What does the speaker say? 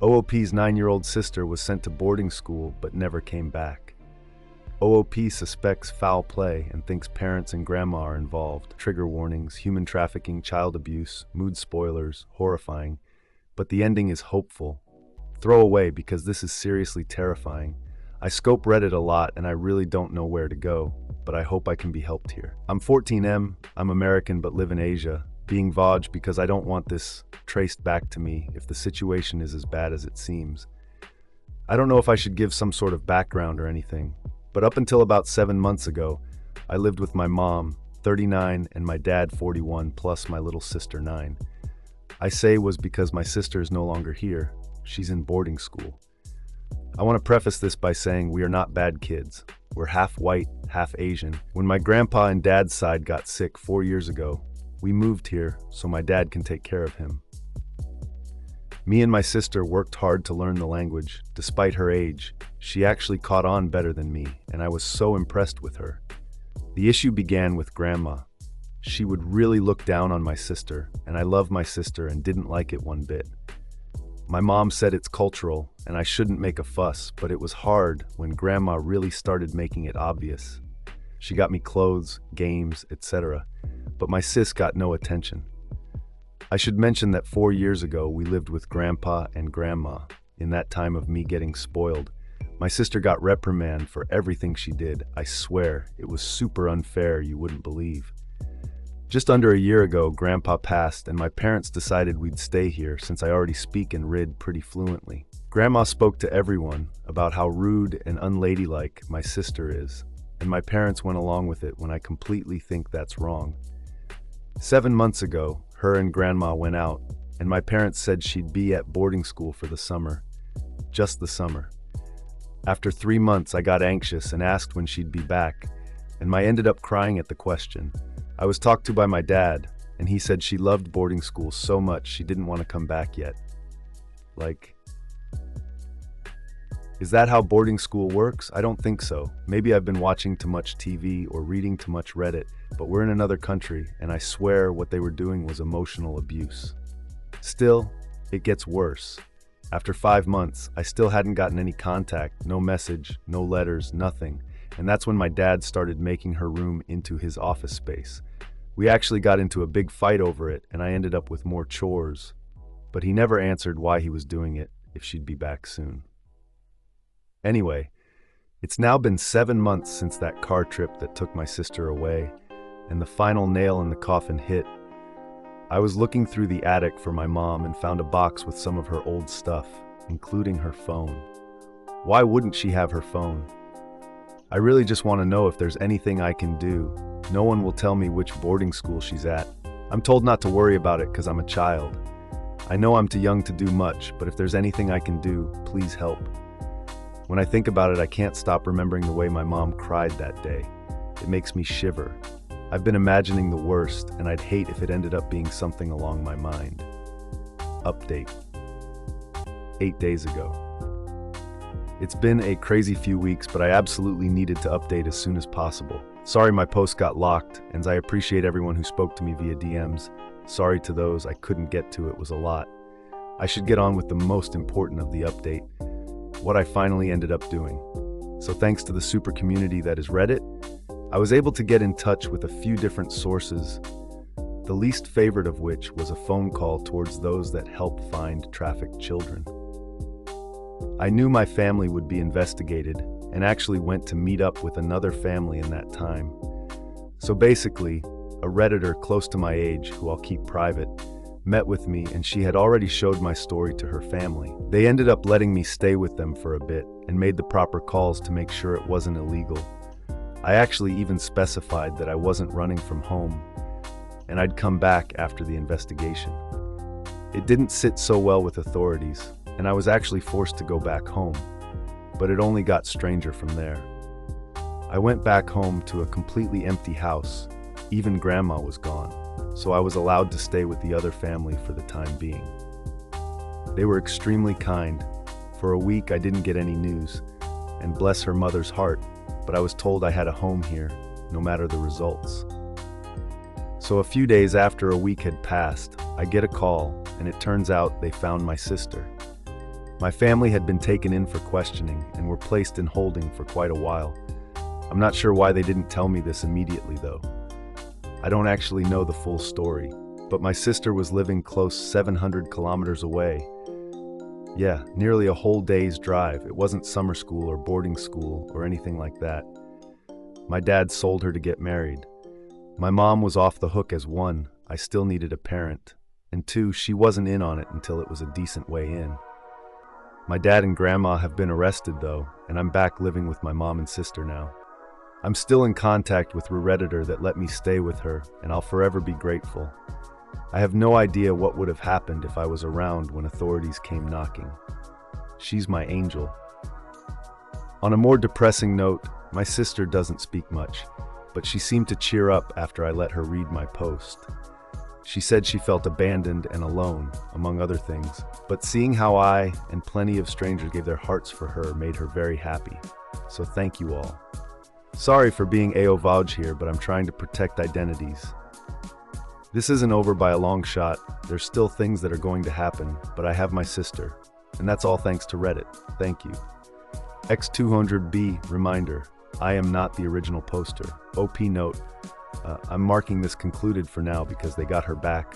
OOP's 9-year-old sister was sent to boarding school but never came back. OOP suspects foul play and thinks parents and grandma are involved. Trigger warnings, human trafficking, child abuse, mood spoilers, horrifying. But the ending is hopeful. Throw away because this is seriously terrifying. I scope Reddit a lot and I really don't know where to go, but I hope I can be helped here. I'm 14M, I'm American but live in Asia, being Vaj because I don't want this traced back to me if the situation is as bad as it seems. I don't know if I should give some sort of background or anything, but up until about 7 months ago, I lived with my mom, 39, and my dad, 41, plus my little sister, 9. I say was because my sister is no longer here. She's in boarding school. I want to preface this by saying we are not bad kids. We're half white, half Asian. When my grandpa and dad's side got sick 4 years ago, we moved here so my dad can take care of him. Me and my sister worked hard to learn the language. Despite her age, she actually caught on better than me, and I was so impressed with her. The issue began with grandma. She would really look down on my sister, and I love my sister and didn't like it one bit. My mom said it's cultural, and I shouldn't make a fuss, but it was hard when grandma really started making it obvious. She got me clothes, games, etc., but my sis got no attention. I should mention that 4 years ago we lived with grandpa and grandma. In that time of me getting spoiled, my sister got reprimanded for everything she did. I swear, it was super unfair, you wouldn't believe. Just under a year ago, grandpa passed and my parents decided we'd stay here since I already speak and read pretty fluently. Grandma spoke to everyone about how rude and unladylike my sister is, and my parents went along with it when I completely think that's wrong. 7 months ago, her and grandma went out, and my parents said she'd be at boarding school for the summer. Just the summer. After 3 months, I got anxious and asked when she'd be back, and I ended up crying at the question. I was talked to by my dad, and he said she loved boarding school so much she didn't want to come back yet. Like, is that how boarding school works? I don't think so. Maybe I've been watching too much TV or reading too much Reddit, but we're in another country, and I swear what they were doing was emotional abuse. Still, it gets worse. After 5 months, I still hadn't gotten any contact, no message, no letters, nothing. And that's when my dad started making her room into his office space. We actually got into a big fight over it, and I ended up with more chores. But he never answered why he was doing it, if she'd be back soon. Anyway, it's now been 7 months since that car trip that took my sister away, and the final nail in the coffin hit. I was looking through the attic for my mom and found a box with some of her old stuff, including her phone. Why wouldn't she have her phone? I really just want to know if there's anything I can do. No one will tell me which boarding school she's at. I'm told not to worry about it because I'm a child. I know I'm too young to do much, but if there's anything I can do, please help. When I think about it, I can't stop remembering the way my mom cried that day. It makes me shiver. I've been imagining the worst, and I'd hate if it ended up being something along my mind. Update. 8 days ago. It's been a crazy few weeks, but I absolutely needed to update as soon as possible. Sorry my post got locked, and I appreciate everyone who spoke to me via DMs. Sorry to those I couldn't get to, it was a lot. I should get on with the most important of the update, what I finally ended up doing. So thanks to the super community that is Reddit, I was able to get in touch with a few different sources, the least favorite of which was a phone call towards those that help find trafficked children. I knew my family would be investigated and actually went to meet up with another family in that time. So basically, a Redditor close to my age, who I'll keep private, met with me and she had already showed my story to her family. They ended up letting me stay with them for a bit and made the proper calls to make sure it wasn't illegal. I actually even specified that I wasn't running from home and I'd come back after the investigation. It didn't sit so well with authorities, and I was actually forced to go back home, but it only got stranger from there. I went back home to a completely empty house. Even grandma was gone, so I was allowed to stay with the other family for the time being. They were extremely kind. For a week I didn't get any news, and bless her mother's heart, but I was told I had a home here, no matter the results. So a few days after a week had passed, I get a call, and it turns out they found my sister. My family had been taken in for questioning and were placed in holding for quite a while. I'm not sure why they didn't tell me this immediately, though. I don't actually know the full story, but my sister was living close 700 kilometers away. Yeah, nearly a whole day's drive. It wasn't summer school or boarding school or anything like that. My dad sold her to get married. My mom was off the hook as one, I still needed a parent, and two, she wasn't in on it until it was a decent way in. My dad and grandma have been arrested though, and I'm back living with my mom and sister now. I'm still in contact with the Redditor that let me stay with her, and I'll forever be grateful. I have no idea what would have happened if I was around when authorities came knocking. She's my angel. On a more depressing note, my sister doesn't speak much, but she seemed to cheer up after I let her read my post. She said she felt abandoned and alone, among other things, but seeing how I and plenty of strangers gave their hearts for her made her very happy. So thank you all. Sorry for being AO here, but I'm trying to protect identities. This isn't over by a long shot. There's still things that are going to happen, but I have my sister, and that's all thanks to Reddit. Thank you. X200B reminder, I am not the original poster. OP note, I'm marking this concluded for now because they got her back.